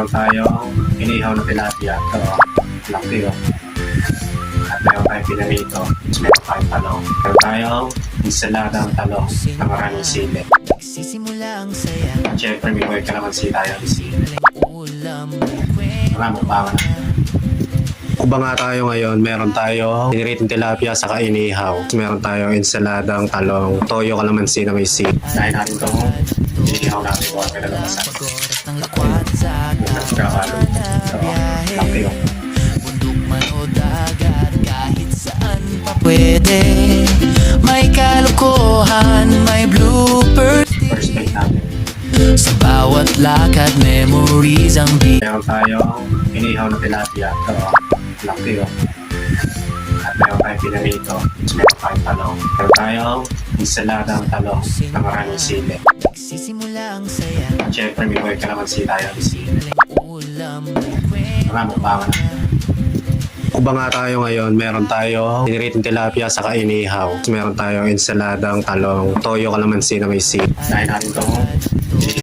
Meron tayong inihaw na tilapia. Ito, laki oh. At meron tayong pinarito. Meron tayong talong. Meron tayong ensaladang talong na maraming sili. At syempre may buhay kalamansi tayo ng sili. Maraming bangan. Kuba nga tayo ngayon, meron tayo piniritong tilapia sa inihaw. Meron tayong ensaladang talong, toyo kalamansi na may sili. Dahil natin itong inihaw natin kung ano pinalamasan. Nagkakalo. Ito, laki oh. Pwede, may kalokohan, may bloopers First bite natin. sa bawat lakad, memories ang Meron tayong inihaw na tilapia. Ito, laki oh. At meron tayong pinarito. Meron tayong talong. Meron tayong ensaladang talong na maraming sili. Sisimula ang saya. At syempre may buhay kalamansi tayo ng sili. Maraming bangan. Kuba nga tayo ngayon, meron tayo piniritong tilapia sa inihaw. Meron tayong ensaladang talong, toyo kalamansi na may sili. Dahil natin itong